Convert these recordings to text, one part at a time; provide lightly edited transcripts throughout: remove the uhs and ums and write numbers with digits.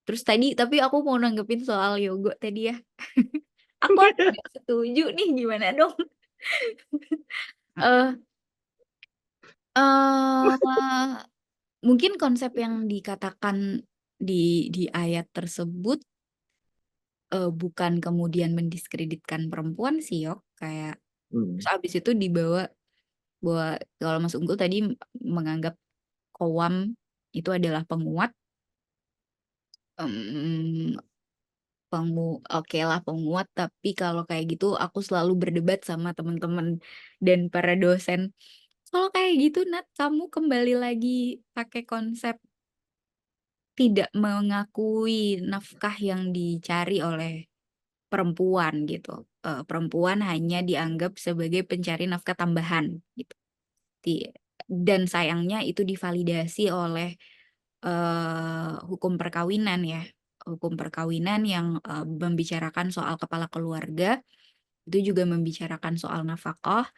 Terus tadi tapi aku mau nanggepin soal yoga tadi ya. Aku agak setuju nih, gimana dong? Eh eh mungkin konsep yang dikatakan di ayat tersebut bukan kemudian mendiskreditkan perempuan sih, Yok. Kayak terus Hmm. abis itu dibawa bahwa kalau Mas Unggul tadi menganggap Kowam itu adalah penguat, em, oke lah penguat, tapi kalau kayak gitu aku selalu berdebat sama teman-teman dan para dosen. Kalau kayak gitu, Nat, kamu kembali lagi pakai konsep tidak mengakui nafkah yang dicari oleh perempuan gitu. Perempuan hanya dianggap sebagai pencari nafkah tambahan gitu. Di- dan sayangnya itu divalidasi oleh hukum perkawinan ya. Hukum perkawinan yang membicarakan soal kepala keluarga, itu juga membicarakan soal nafkah,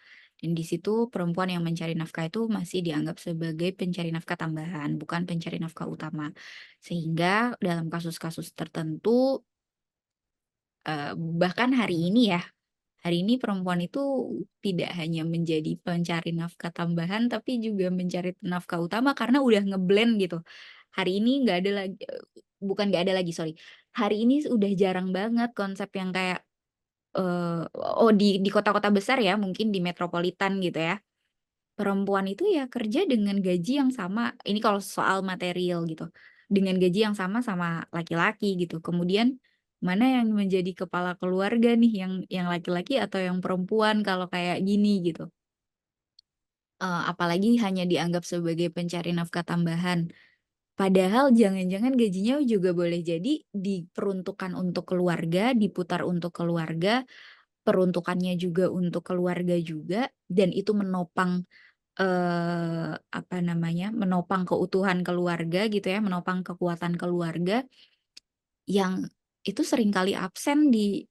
dan di situ perempuan yang mencari nafkah itu masih dianggap sebagai pencari nafkah tambahan, bukan pencari nafkah utama. Sehingga dalam kasus-kasus tertentu, bahkan hari ini perempuan itu tidak hanya menjadi pencari nafkah tambahan, tapi juga mencari nafkah utama karena udah ngeblend gitu. Hari ini nggak ada lagi, bukan nggak ada lagi, sorry. Hari ini udah jarang banget konsep yang kayak, oh di kota-kota besar ya, mungkin di metropolitan gitu ya. Perempuan itu ya kerja dengan gaji yang sama, ini kalau soal material gitu, dengan gaji yang sama sama laki-laki gitu. Kemudian mana yang menjadi kepala keluarga nih, yang laki-laki atau yang perempuan kalau kayak gini gitu. Apalagi hanya dianggap sebagai pencari nafkah tambahan. Padahal jangan-jangan gajinya juga boleh jadi diperuntukkan untuk keluarga, diputar untuk keluarga, peruntukannya juga untuk keluarga juga, dan itu menopang apa namanya, menopang keutuhan keluarga gitu ya, menopang kekuatan keluarga yang itu seringkali absen di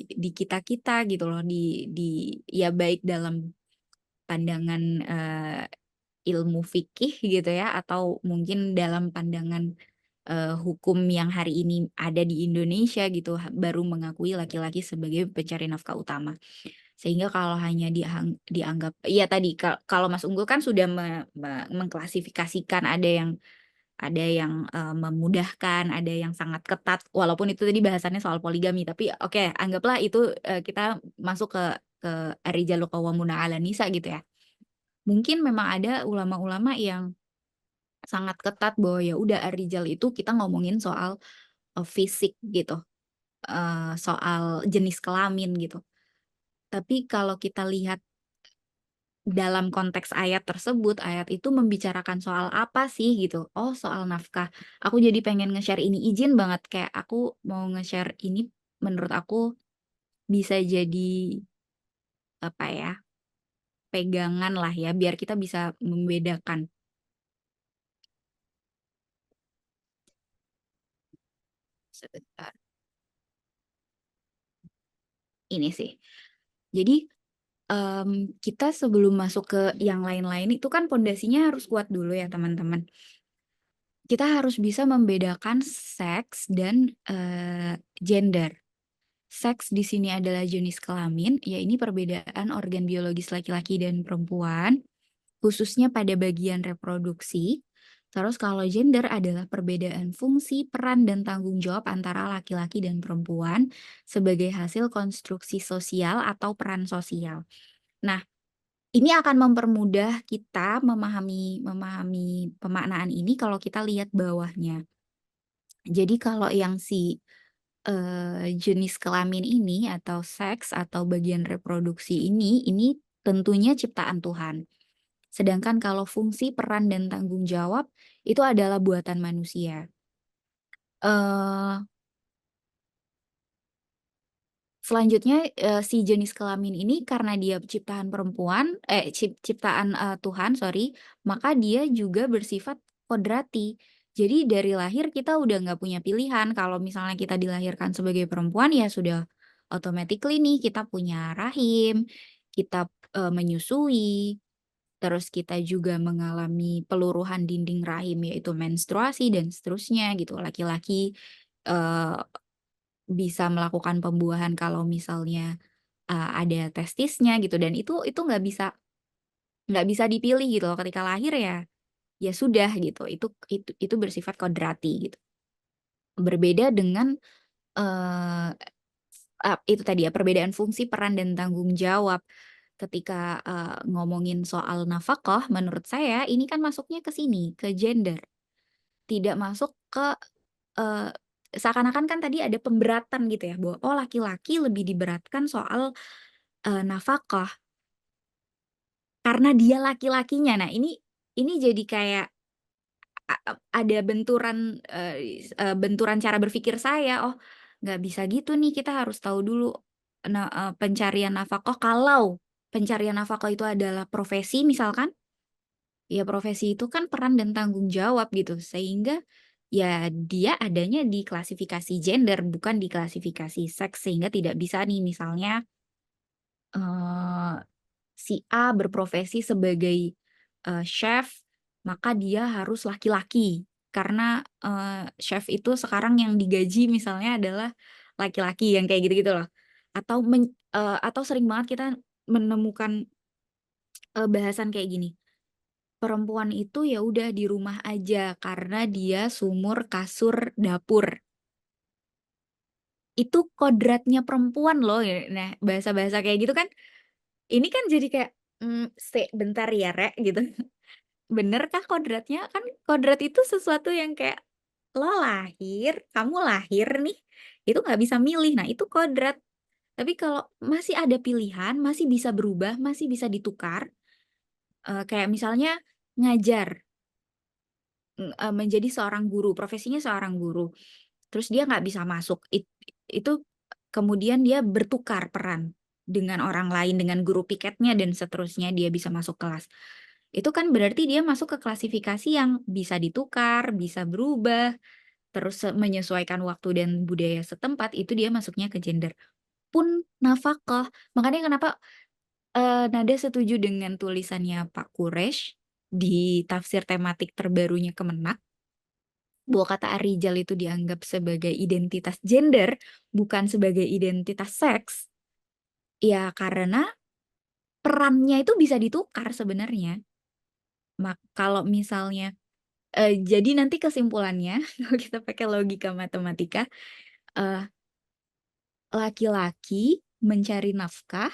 kita-kita gitu loh, ya baik dalam pandangan, ilmu fikih gitu ya, atau mungkin dalam pandangan, hukum yang hari ini ada di Indonesia gitu, baru mengakui laki-laki sebagai pencari nafkah utama. Sehingga kalau hanya dianggap iya tadi kalau Mas Unggul kan sudah mengklasifikasikan ada yang, memudahkan, ada yang sangat ketat, walaupun itu tadi bahasannya soal poligami, tapi oke anggaplah itu, kita masuk ke ar-rijalu qawwamuna 'alan nisa gitu ya. Mungkin memang ada ulama-ulama yang sangat ketat bahwa ya udah ar-rijal itu kita ngomongin soal, fisik gitu, soal jenis kelamin gitu. Tapi kalau kita lihat dalam konteks ayat tersebut, ayat itu membicarakan soal apa sih gitu? Oh, soal nafkah. Aku jadi pengen nge-share ini, izin banget kayak aku mau nge-share ini, menurut aku bisa jadi apa ya, pegangan lah ya biar kita bisa membedakan. Sebentar, ini sih. Jadi, kita sebelum masuk ke yang lain-lain itu kan pondasinya harus kuat dulu ya teman-teman. Kita harus bisa membedakan seks dan, gender. Seks di sini adalah jenis kelamin, ya ini perbedaan organ biologis laki-laki dan perempuan, khususnya pada bagian reproduksi. Terus kalau gender adalah perbedaan fungsi, peran, dan tanggung jawab antara laki-laki dan perempuan sebagai hasil konstruksi sosial atau peran sosial. Nah, ini akan mempermudah kita memahami memahami pemaknaan ini kalau kita lihat bawahnya. Jadi kalau yang jenis kelamin ini atau seks atau bagian reproduksi ini tentunya ciptaan Tuhan. Sedangkan kalau fungsi, peran, dan tanggung jawab itu adalah buatan manusia. Eee, Selanjutnya, si jenis kelamin ini karena dia ciptaan perempuan ciptaan, Tuhan, sorry, maka dia juga bersifat kodrati. Jadi dari lahir kita udah nggak punya pilihan, kalau misalnya kita dilahirkan sebagai perempuan ya sudah automatically nih kita punya rahim, kita, menyusui, terus kita juga mengalami peluruhan dinding rahim yaitu menstruasi dan seterusnya gitu. Laki-laki eh, bisa melakukan pembuahan kalau misalnya ada testisnya gitu, dan itu nggak bisa dipilih gitu loh. Ketika lahir ya sudah gitu. Itu bersifat kodrati gitu. Berbeda dengan eh, itu tadi ya, perbedaan fungsi, peran dan tanggung jawab. Ketika ngomongin soal nafkah, menurut saya ini kan masuknya ke sini, ke gender. Tidak masuk ke eh, seakan-akan kan tadi ada pemberatan gitu ya, bahwa oh laki-laki lebih diberatkan soal nafkah karena dia laki-lakinya. Nah, ini jadi kayak ada benturan cara berpikir saya. Oh, nggak bisa gitu nih. Kita harus tahu dulu pencarian nafkah. Kalau pencarian nafkah itu adalah profesi, misalkan, ya profesi itu kan peran dan tanggung jawab gitu. Sehingga ya dia adanya di klasifikasi gender, bukan di klasifikasi seks. Sehingga tidak bisa nih misalnya eh, si A berprofesi sebagai chef, maka dia harus laki-laki. Karena chef itu sekarang yang digaji misalnya adalah laki-laki, yang kayak gitu-gitu loh. Atau sering banget kita menemukan bahasan kayak gini. Perempuan itu ya udah di rumah aja karena dia sumur, kasur, dapur. Itu kodratnya perempuan loh ya. Nah, bahasa-bahasa kayak gitu kan, ini kan jadi kayak bentar ya, Rek gitu. Bener kah kodratnya? Kan kodrat itu sesuatu yang kayak lo lahir, kamu lahir nih, itu nggak bisa milih. Nah, itu kodrat. Tapi kalau masih ada pilihan, masih bisa berubah, masih bisa ditukar. Kayak misalnya ngajar, menjadi seorang guru, profesinya seorang guru. Terus dia nggak bisa masuk. Itu kemudian dia bertukar peran dengan orang lain, dengan guru piketnya dan seterusnya, dia bisa masuk kelas. Itu kan berarti dia masuk ke klasifikasi yang bisa ditukar, bisa berubah, terus menyesuaikan waktu dan budaya setempat, itu dia masuknya ke gender. Pun nafkah. Makanya kenapa Nada setuju dengan tulisannya Pak Quresh di tafsir tematik terbarunya Kemenak, bahwa kata Arrijal itu dianggap sebagai identitas gender, bukan sebagai identitas seks. Ya karena perannya itu bisa ditukar sebenarnya. Kalau misalnya jadi nanti kesimpulannya, kalau kita pakai logika matematika, eh, laki-laki mencari nafkah,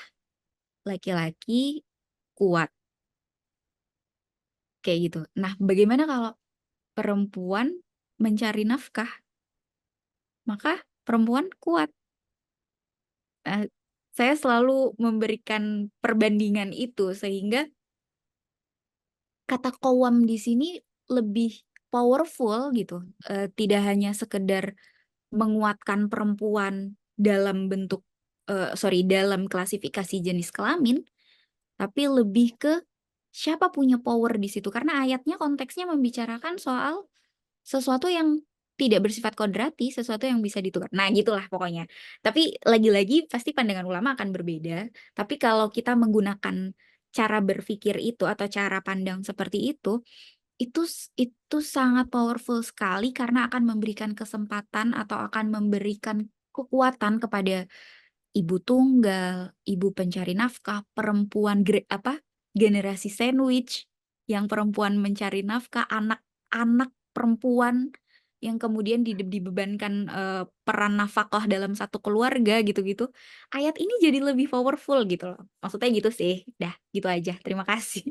laki-laki kuat, kayak gitu. Nah, bagaimana kalau perempuan mencari nafkah? Maka perempuan kuat. Nah, saya selalu memberikan perbandingan itu sehingga kata kowam di sini lebih powerful gitu. Tidak hanya sekedar menguatkan perempuan dalam dalam klasifikasi jenis kelamin, tapi lebih ke siapa punya power di situ. Karena ayatnya konteksnya membicarakan soal sesuatu yang tidak bersifat kodrati, sesuatu yang bisa ditukar. Nah, gitulah pokoknya. Tapi lagi-lagi pasti pandangan ulama akan berbeda. Tapi kalau kita menggunakan cara berpikir itu atau cara pandang seperti itu sangat powerful sekali karena akan memberikan kesempatan atau akan memberikan kekuatan kepada ibu tunggal, ibu pencari nafkah, perempuan generasi sandwich, yang perempuan mencari nafkah, anak-anak perempuan yang kemudian dibebankan peran nafkah dalam satu keluarga gitu-gitu. Ayat ini jadi lebih powerful gitu loh. Maksudnya gitu sih. Dah, gitu aja. Terima kasih.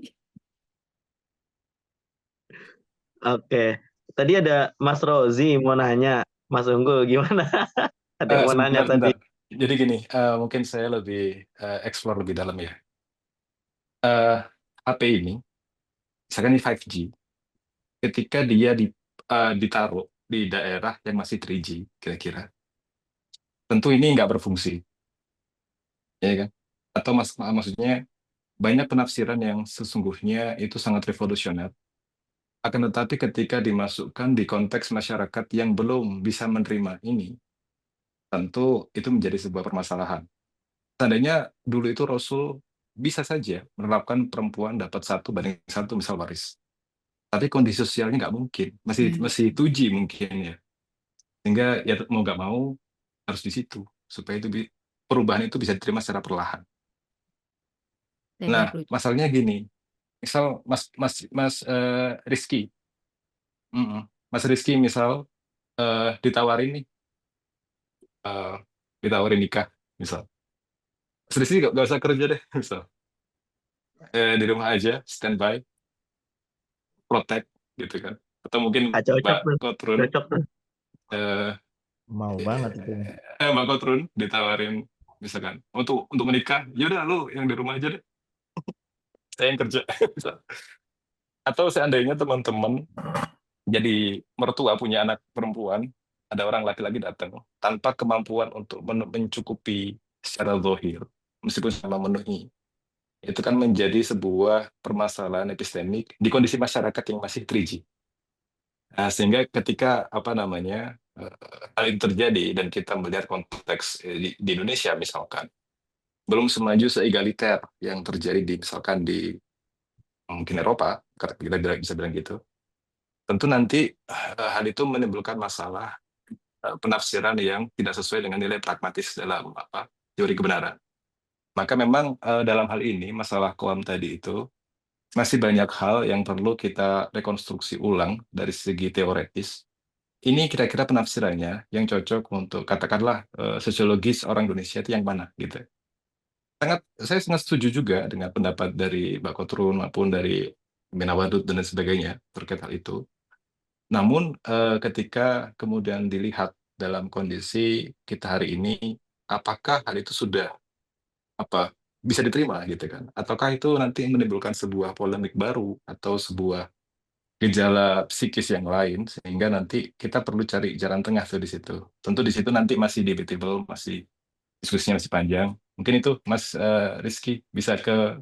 Oke. Tadi ada Mas Rozi mau nanya, Mas Unggul gimana? Ada yang mau nanya Sebentar, tadi. sebentar. Jadi gini, mungkin saya lebih explore lebih dalam ya. Eh, HP ini, misalkan ini 5G, ketika dia ditaruh di daerah yang masih 3G, kira-kira, tentu ini nggak berfungsi, ya kan? Atau maksudnya banyak penafsiran yang sesungguhnya itu sangat revolusioner. Akan tetapi ketika dimasukkan di konteks masyarakat yang belum bisa menerima ini, tentu itu menjadi sebuah permasalahan. Tandanya dulu itu Rasul bisa saja menerapkan perempuan dapat 1:1 misal waris. Tapi kondisi sosialnya nggak mungkin, masih 2G mungkin ya. Sehingga ya mau nggak mau harus di situ supaya perubahan itu bisa diterima secara perlahan. Nah, Tadarruj. masalahnya gini, misal Rizky, Mas Rizky misal ditawarin nih, ditawarin nikah misal. Mas Rizky nggak usah kerja deh misal. Di rumah aja, standby, protect gitu kan. Atau mungkin Cocok Mbak tuh. Kotrun, Cocok tuh. eh, Mau banget itu. Mbak Kotrun ditawarin misalkan untuk menikah, yaudah lu yang di rumah aja deh, saya yang kerja. Misal. Atau seandainya teman-teman jadi mertua punya anak perempuan, ada orang laki-laki datang tanpa kemampuan untuk mencukupi secara zahir, meskipun sama memenuhi. Itu kan menjadi sebuah permasalahan epistemik di kondisi masyarakat yang masih 3G. Nah, sehingga ketika hal itu terjadi dan kita melihat konteks di Indonesia misalkan, belum semaju seegaliter yang terjadi misalkan di mungkin Eropa, kita bisa bilang gitu. Tentu nanti hal itu menimbulkan masalah penafsiran yang tidak sesuai dengan nilai pragmatis dalam teori kebenaran. Maka memang dalam hal ini masalah koam tadi itu masih banyak hal yang perlu kita rekonstruksi ulang dari segi teoretis. Ini kira-kira penafsirannya yang cocok untuk katakanlah sosiologis orang Indonesia itu yang mana gitu. Saya sangat setuju juga dengan pendapat dari Mbak Kotrun maupun dari Mina Wadud dan lain sebagainya terkait hal itu. Namun ketika kemudian dilihat dalam kondisi kita hari ini, apakah hal itu sudah bisa diterima gitu kan? Ataukah itu nanti menimbulkan sebuah polemik baru atau sebuah gejala psikis yang lain sehingga nanti kita perlu cari jalan tengah tuh di situ. Tentu di situ nanti masih debatable, masih diskusinya masih panjang. Mungkin itu Mas Rizky bisa ke